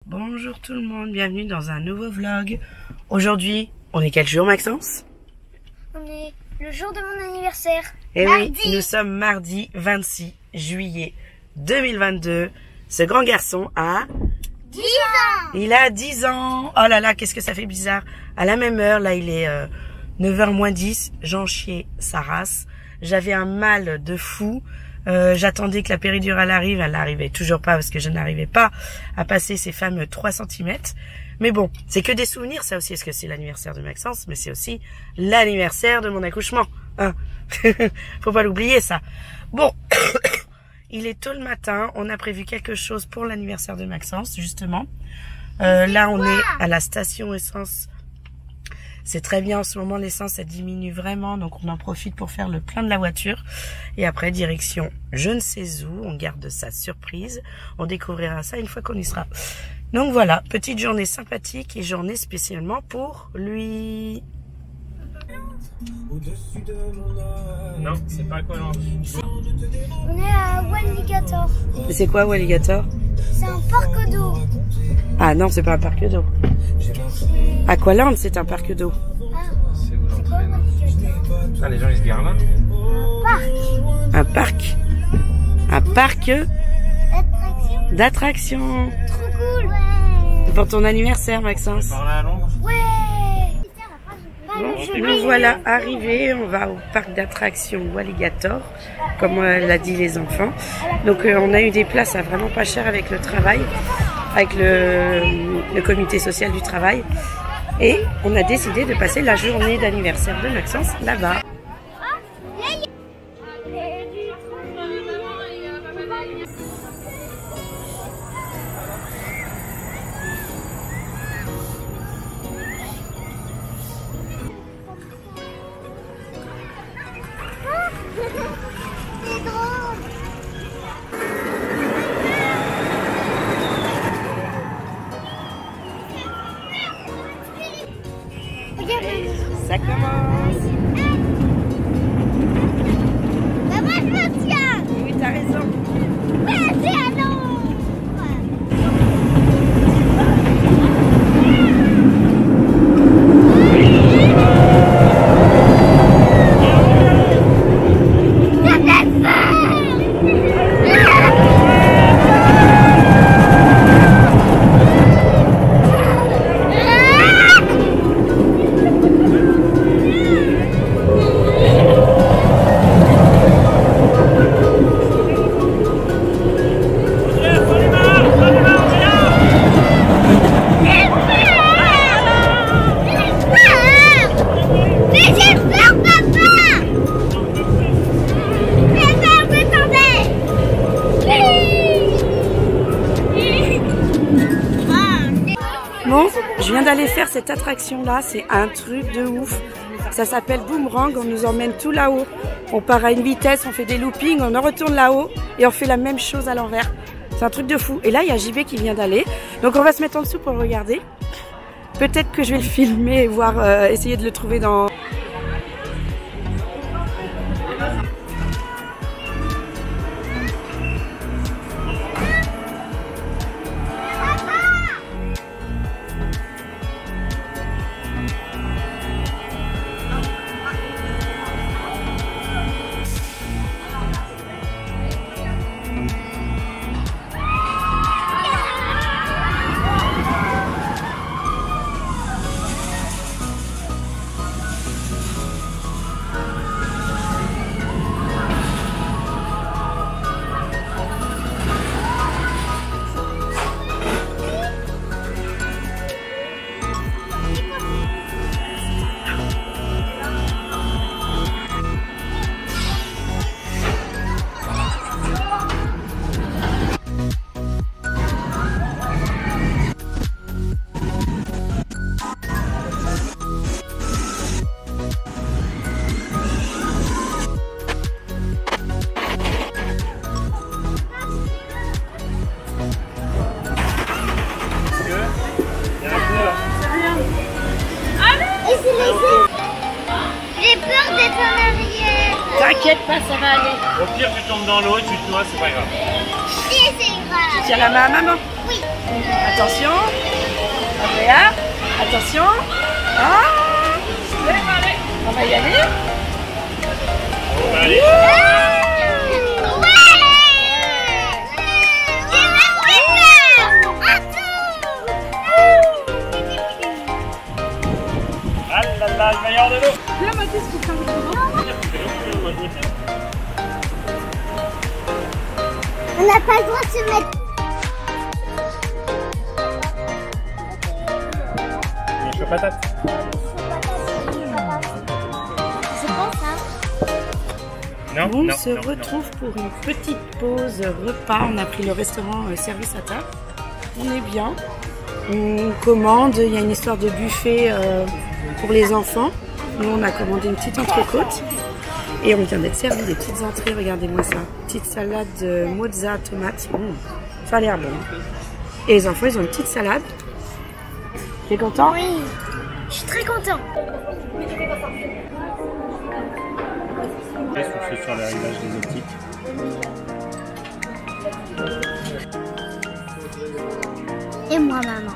Bonjour tout le monde, bienvenue dans un nouveau vlog. Aujourd'hui, on est quel jour Maxence? On est le jour de mon anniversaire. Eh mardi. oui, nous sommes mardi 26 juillet 2022. Ce grand garçon a 10 ans. Il a 10 ans. Oh là là, qu'est-ce que ça fait bizarre. À la même heure, là il est 9h moins 10, j'en chiais sa race. J'avais un mal de fou. J'attendais que la péridurale arrive, elle n'arrivait toujours pas parce que je n'arrivais pas à passer ces fameux 3 cm. Mais bon, c'est que des souvenirs, ça aussi, est-ce que c'est l'anniversaire de Maxence, mais c'est aussi l'anniversaire de mon accouchement. Hein. Faut pas l'oublier ça. Bon, il est tôt le matin, on a prévu quelque chose pour l'anniversaire de Maxence, justement. Là, on est à la station essence. C'est très bien en ce moment, l'essence ça diminue vraiment, donc on en profite pour faire le plein de la voiture. Et après, direction je ne sais où, on garde sa surprise. On découvrira ça une fois qu'on y sera. Donc voilà, petite journée sympathique et journée spécialement pour lui. Non, c'est pas Aqualand. On est à Walligator. C'est quoi Walligator? C'est un parc d'eau. Ah non, c'est pas un parc d'eau. Aqualand, c'est un parc d'eau. C'est où l'entrée? Ah, les gens ils se garent là? Un parc. Un parc Attraction. d'attractions. Trop cool. Ouais. C'est pour ton anniversaire, Maxence. Par là à Londres? Ouais. Bon, nous voilà arrivés, on va au parc d'attractions Walligator, comme l'a dit les enfants. Donc on a eu des places à vraiment pas cher avec le travail, avec le comité social du travail. Et on a décidé de passer la journée d'anniversaire de Maxence là-bas. Ça commence. Bah moi je me tiens. Oui, t'as raison. Ouais, c'est à l'ombre. Bon, je viens d'aller faire cette attraction-là, c'est un truc de ouf. Ça s'appelle Boomerang, on nous emmène tout là-haut. On part à une vitesse, on fait des loopings, on en retourne là-haut et on fait la même chose à l'envers. C'est un truc de fou. Et là, il y a JB qui vient d'aller. Donc on va se mettre en dessous pour le regarder. Peut-être que je vais le filmer et voir, essayer de le trouver dans... J'ai peur d'être en arrière. T'inquiète pas, ça va aller. Au pire, tu tombes dans l'eau et tu te noies, c'est pas grave. Si, c'est grave. Tu tiens la main à maman. Oui. Attention. Andrea, attention. Ah, allez, on va y aller. On va aller. Ah là là, il va y avoir de l'eau. Là, Mathis, faut faire On n'a pas le droit de se mettre. Je fais patate. C'est bon ça. Non, On non, se non, retrouve pour une petite pause repas. On a pris le restaurant service à table. On est bien. On commande. Il y a une histoire de buffet pour les enfants. Nous, on a commandé une petite entrecôte. Et on vient d'être servi des petites entrées. Regardez-moi ça. Petite salade de mozza tomate. Ça a l'air bon. Et les enfants, ils ont une petite salade. Tu es content? Oui, je suis très content. Qu'est-ce qu'on fait sur l'arrivage des optiques? Et moi, maman.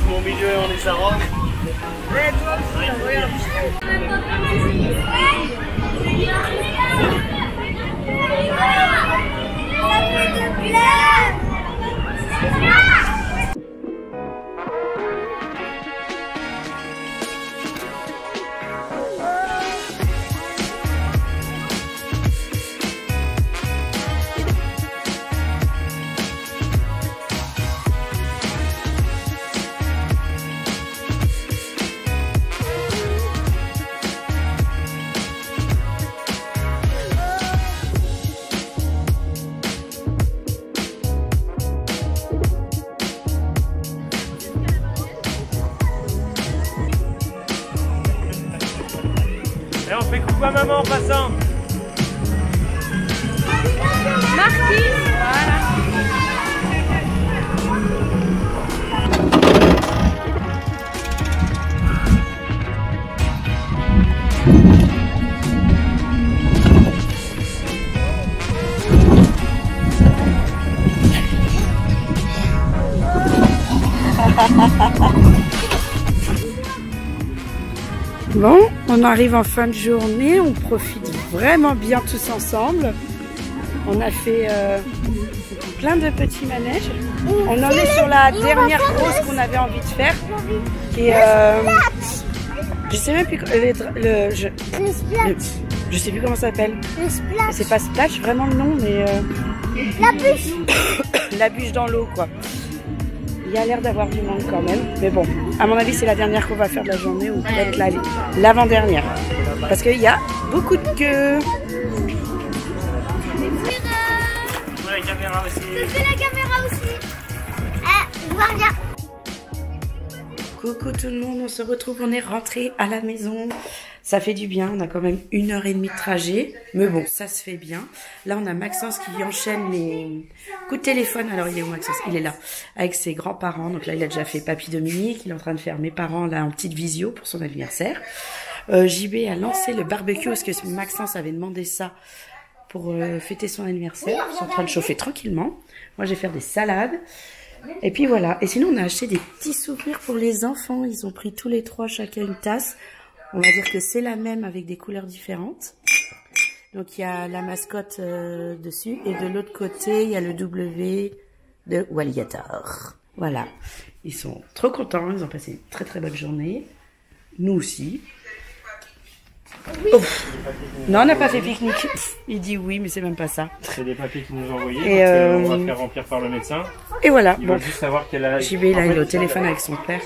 Au milieu, on est Sarah. Et on fait coucou à maman en passant. Marquis, voilà. Bon, on arrive en fin de journée, on profite vraiment bien tous ensemble. On a fait plein de petits manèges. On en est sur la dernière grosse qu'on avait envie de faire. Qui est, je sais même plus je sais plus comment ça s'appelle. Le splash. C'est pas splash vraiment le nom, mais La bûche. la bûche dans l'eau quoi. Il y a l'air d'avoir du monde quand même, mais bon, à mon avis c'est la dernière qu'on va faire de la journée ou peut-être l'avant-dernière, parce qu'il y a beaucoup de queues. La caméra aussi. Je fais la caméra aussi. Je vois rien. Coucou tout le monde, on se retrouve, on est rentré à la maison. Ça fait du bien, on a quand même 1h30 de trajet, mais bon, ça se fait bien. Là, on a Maxence qui enchaîne les coups de téléphone. Alors, il est où Maxence? Il est là, avec ses grands-parents. Donc là, il a déjà fait Papy Dominique, il est en train de faire mes parents là en petite visio pour son anniversaire. JB a lancé le barbecue parce que Maxence avait demandé ça pour fêter son anniversaire. Ils sont en train de chauffer tranquillement. Moi, je vais faire des salades. Et puis voilà. Et sinon, on a acheté des petits souvenirs pour les enfants. Ils ont pris tous les trois chacun une tasse. On va dire que c'est la même avec des couleurs différentes. Donc il y a la mascotte dessus. Et de l'autre côté, il y a le W de Walligator. Voilà. Ils sont trop contents. Ils ont passé une très très bonne journée. Nous aussi. Oh. Non, on n'a pas fait pique-nique. Il dit oui, mais c'est même pas ça. C'est des papiers qu'ils nous ont envoyés. Et On va faire remplir par le médecin. Et voilà. Il Bon. va juste savoir qu'elle a... JB, là, il est au téléphone avec son père.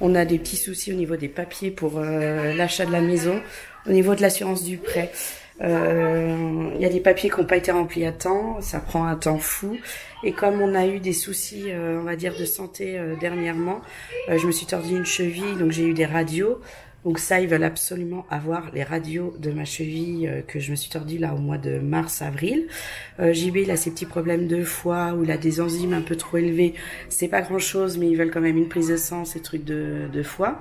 On a des petits soucis au niveau des papiers pour l'achat de la maison, au niveau de l'assurance du prêt. Il y a des papiers qui n'ont pas été remplis à temps, ça prend un temps fou. Et comme on a eu des soucis, on va dire, de santé dernièrement, je me suis tordu une cheville, donc j'ai eu des radios. Donc ça, ils veulent absolument avoir les radios de ma cheville que je me suis tordue là au mois de mars-avril. JB, il a ses petits problèmes de foie, où il a des enzymes un peu trop élevées. C'est pas grand-chose, mais ils veulent quand même une prise de sang, ces trucs de foie.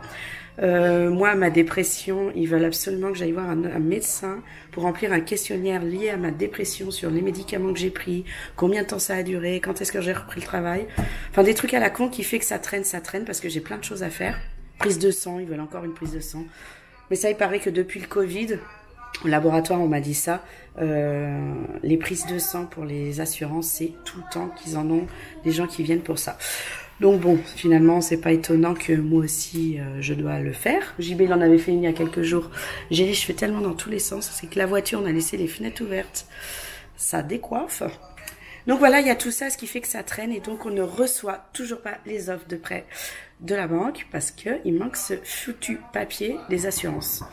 Moi, ma dépression, ils veulent absolument que j'aille voir un médecin pour remplir un questionnaire lié à ma dépression sur les médicaments que j'ai pris, combien de temps ça a duré, quand est-ce que j'ai repris le travail. Enfin, des trucs à la con qui fait que ça traîne parce que j'ai plein de choses à faire. Prise de sang, ils veulent encore une prise de sang. Mais ça, il paraît que depuis le Covid, au laboratoire, on m'a dit ça, les prises de sang pour les assurances, c'est tout le temps qu'ils en ont des gens qui viennent pour ça. Donc bon, finalement, c'est pas étonnant que moi aussi, je dois le faire. JB, il en avait fait une il y a quelques jours. J'ai les cheveux tellement dans tous les sens, c'est que la voiture, on a laissé les fenêtres ouvertes. Ça décoiffe. Donc voilà, il y a tout ça, ce qui fait que ça traîne et donc on ne reçoit toujours pas les offres de prêt de la banque parce qu'il manque ce foutu papier des assurances.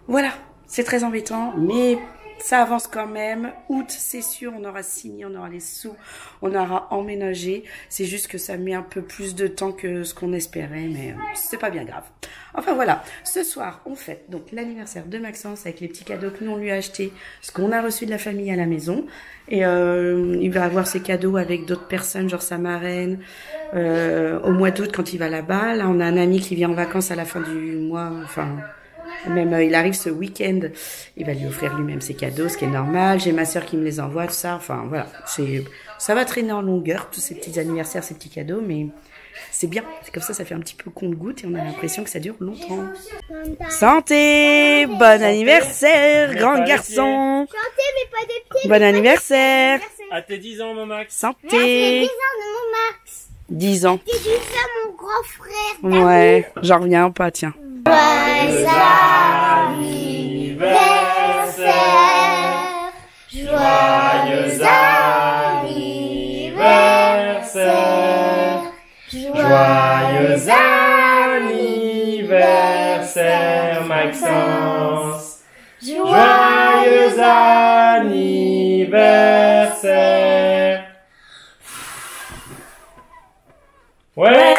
Voilà, c'est très embêtant, mais ça avance quand même. Août, c'est sûr, on aura signé, on aura les sous, on aura emménagé. C'est juste que ça met un peu plus de temps que ce qu'on espérait, mais c'est pas bien grave. Enfin voilà, ce soir, on fête donc l'anniversaire de Maxence avec les petits cadeaux que nous on lui a achetés, ce qu'on a reçu de la famille à la maison. Et il va avoir ses cadeaux avec d'autres personnes, genre sa marraine, au mois d'août quand il va là-bas. Là, on a un ami qui vient en vacances à la fin du mois, enfin... Même il arrive ce week-end, il va lui offrir lui-même ses cadeaux, ce qui est normal. J'ai ma sœur qui me les envoie, tout ça. Enfin voilà, ça va traîner en longueur, tous ces petits anniversaires, ces petits cadeaux, mais c'est bien. C'est comme ça fait un petit peu compte-goutte et on a l'impression que ça dure longtemps. Santé, bon anniversaire, grand garçon. Chanter, mais pas des petits. Bon anniversaire. À tes 10 ans, mon Max. Merci, Santé. 10 ans de mon Max. 10 ans. Tu dis ça, mon grand frère. Ouais, j'en reviens pas, tiens. Joyeux anniversaire. Joyeux anniversaire. Joyeux anniversaire, Maxence. Joyeux anniversaire. Ouais.